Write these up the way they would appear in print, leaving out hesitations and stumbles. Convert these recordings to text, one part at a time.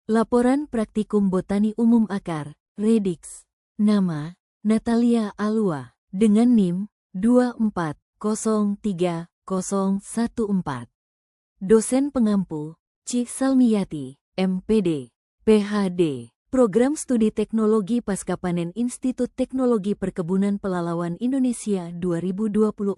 Laporan Praktikum Botani Umum Akar, Redix. Nama, Natalia Alua. Dengan NIM 2403014. Dosen pengampu, Cik Salmiyati, MPD, PhD. Program Studi Teknologi Pascapanen Institut Teknologi Perkebunan Pelalawan Indonesia 2024-2025.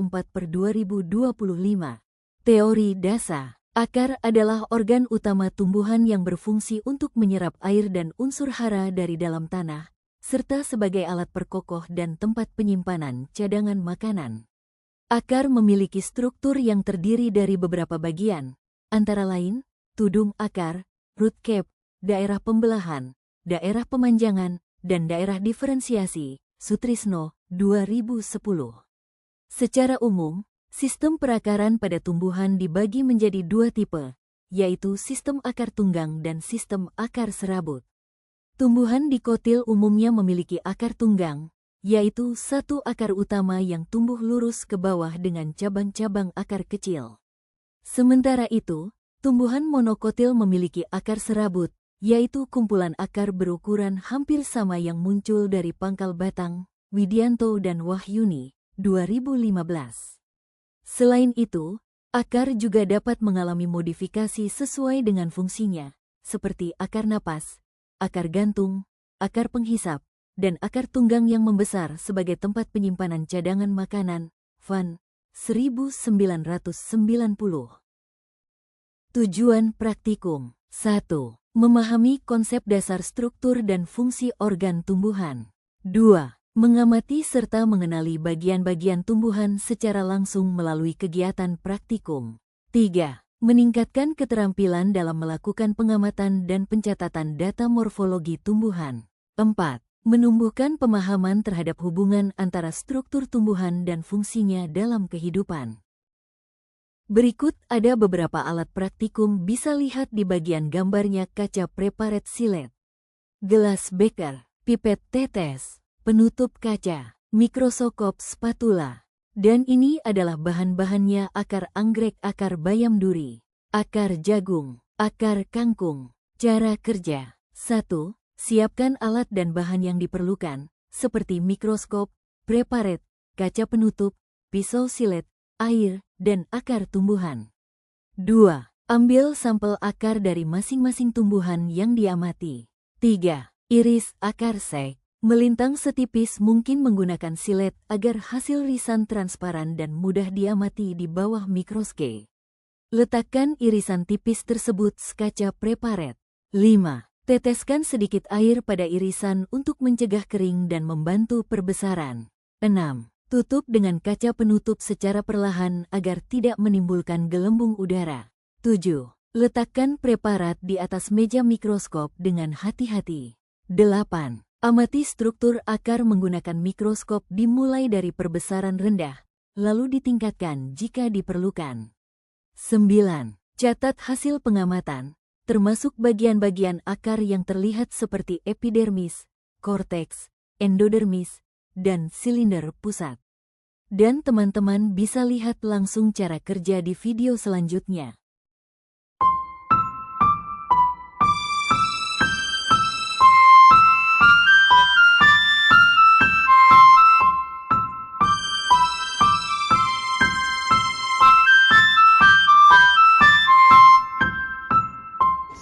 Teori dasar. Akar adalah organ utama tumbuhan yang berfungsi untuk menyerap air dan unsur hara dari dalam tanah, serta sebagai alat perkokoh dan tempat penyimpanan cadangan makanan. Akar memiliki struktur yang terdiri dari beberapa bagian, antara lain, tudung akar, root cap, daerah pembelahan, daerah pemanjangan, dan daerah diferensiasi, Sutrisno, 2010. Secara umum, sistem perakaran pada tumbuhan dibagi menjadi dua tipe, yaitu sistem akar tunggang dan sistem akar serabut. Tumbuhan dikotil umumnya memiliki akar tunggang, yaitu satu akar utama yang tumbuh lurus ke bawah dengan cabang-cabang akar kecil. Sementara itu, tumbuhan monokotil memiliki akar serabut, yaitu kumpulan akar berukuran hampir sama yang muncul dari pangkal batang, Widianto dan Wahyuni, 2015. Selain itu, akar juga dapat mengalami modifikasi sesuai dengan fungsinya, seperti akar napas, akar gantung, akar penghisap, dan akar tunggang yang membesar sebagai tempat penyimpanan cadangan makanan, Van, 1990. Tujuan praktikum. 1. Memahami konsep dasar struktur dan fungsi organ tumbuhan. 2. Mengamati serta mengenali bagian-bagian tumbuhan secara langsung melalui kegiatan praktikum. 3. Meningkatkan keterampilan dalam melakukan pengamatan dan pencatatan data morfologi tumbuhan. 4. Menumbuhkan pemahaman terhadap hubungan antara struktur tumbuhan dan fungsinya dalam kehidupan. Berikut ada beberapa alat praktikum, bisa lihat di bagian gambarnya: kaca prepared silet, gelas beker, pipet tetes, penutup kaca, mikroskop spatula. Dan ini adalah bahan-bahannya: akar anggrek, akar bayam duri, akar jagung, akar kangkung. Cara kerja. 1. Siapkan alat dan bahan yang diperlukan, seperti mikroskop, prepared, kaca penutup, pisau silet, air, dan akar tumbuhan. 2. Ambil sampel akar dari masing-masing tumbuhan yang diamati. 3. Iris akar sek. Melintang setipis mungkin menggunakan silet agar hasil irisan transparan dan mudah diamati di bawah mikroskop. Letakkan irisan tipis tersebut kaca prepared. 5. Teteskan sedikit air pada irisan untuk mencegah kering dan membantu perbesaran. 6. Tutup dengan kaca penutup secara perlahan agar tidak menimbulkan gelembung udara. 7. Letakkan preparat di atas meja mikroskop dengan hati-hati. 8. Amati struktur akar menggunakan mikroskop, dimulai dari perbesaran rendah, lalu ditingkatkan jika diperlukan. 9. Catat hasil pengamatan, termasuk bagian-bagian akar yang terlihat seperti epidermis, korteks, endodermis, dan silinder pusat. Dan teman-teman bisa lihat langsung cara kerja di video selanjutnya.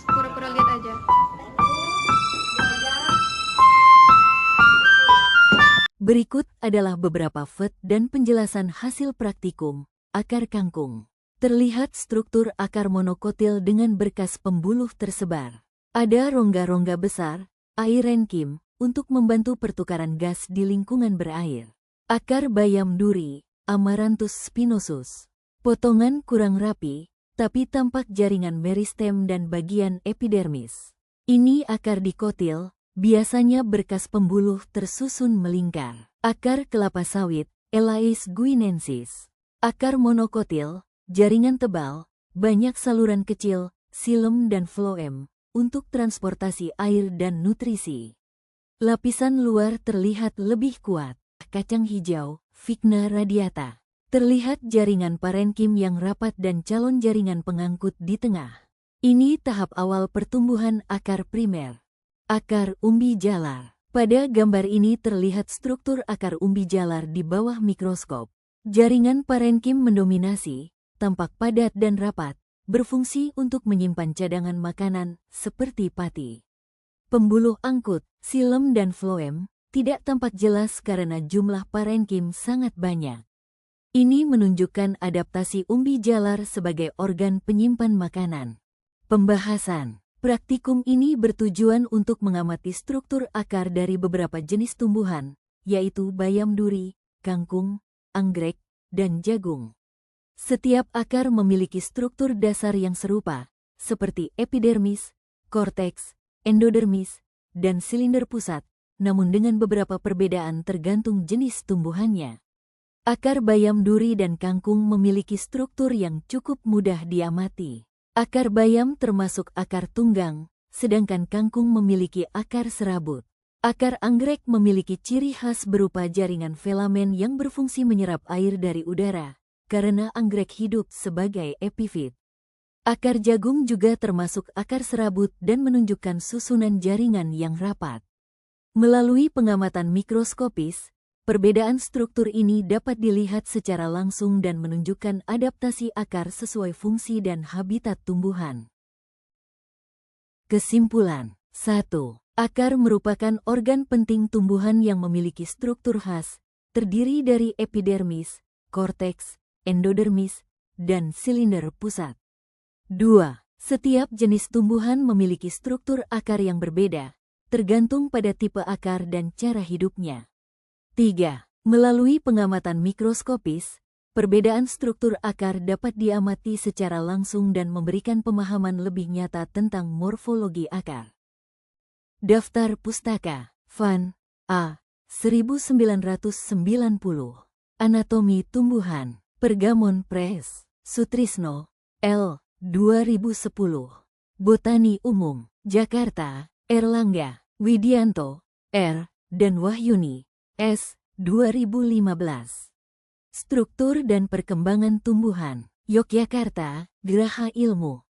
Pura-pura lihat aja. Berikut adalah beberapa foto dan penjelasan hasil praktikum akar kangkung. Terlihat struktur akar monokotil dengan berkas pembuluh tersebar. Ada rongga-rongga besar, airenkim, untuk membantu pertukaran gas di lingkungan berair. Akar bayam duri, Amaranthus spinosus. Potongan kurang rapi, tapi tampak jaringan meristem dan bagian epidermis. Ini akar dikotil, biasanya berkas pembuluh tersusun melingkar. Akar kelapa sawit, Elais guinensis. Akar monokotil, jaringan tebal, banyak saluran kecil, xilem dan phloem, untuk transportasi air dan nutrisi. Lapisan luar terlihat lebih kuat. Kacang hijau, Vigna radiata. Terlihat jaringan parenkim yang rapat dan calon jaringan pengangkut di tengah. Ini tahap awal pertumbuhan akar primer. Akar umbi jalar. Pada gambar ini terlihat struktur akar umbi jalar di bawah mikroskop. Jaringan parenkim mendominasi, tampak padat dan rapat, berfungsi untuk menyimpan cadangan makanan seperti pati. Pembuluh angkut, silem dan floem tidak tampak jelas karena jumlah parenkim sangat banyak. Ini menunjukkan adaptasi umbi jalar sebagai organ penyimpan makanan. Pembahasan praktikum ini bertujuan untuk mengamati struktur akar dari beberapa jenis tumbuhan, yaitu bayam duri, kangkung, anggrek, dan jagung. Setiap akar memiliki struktur dasar yang serupa, seperti epidermis, korteks, endodermis, dan silinder pusat, namun dengan beberapa perbedaan tergantung jenis tumbuhannya. Akar bayam duri dan kangkung memiliki struktur yang cukup mudah diamati. Akar bayam termasuk akar tunggang, sedangkan kangkung memiliki akar serabut. Akar anggrek memiliki ciri khas berupa jaringan filamen yang berfungsi menyerap air dari udara, karena anggrek hidup sebagai epifit. Akar jagung juga termasuk akar serabut dan menunjukkan susunan jaringan yang rapat. Melalui pengamatan mikroskopis, perbedaan struktur ini dapat dilihat secara langsung dan menunjukkan adaptasi akar sesuai fungsi dan habitat tumbuhan. Kesimpulan 1. Akar merupakan organ penting tumbuhan yang memiliki struktur khas, terdiri dari epidermis, korteks, endodermis, dan silinder pusat. 2. Setiap jenis tumbuhan memiliki struktur akar yang berbeda, tergantung pada tipe akar dan cara hidupnya. 3. Melalui pengamatan mikroskopis, perbedaan struktur akar dapat diamati secara langsung dan memberikan pemahaman lebih nyata tentang morfologi akar. Daftar Pustaka, Van A. 1990. Anatomi Tumbuhan, Pergamon Press. Sutrisno, L. 2010. Botani Umum, Jakarta, Erlangga, Widianto, R. dan Wahyuni, S. 2015. Struktur dan Perkembangan Tumbuhan, Yogyakarta, Geraha Ilmu.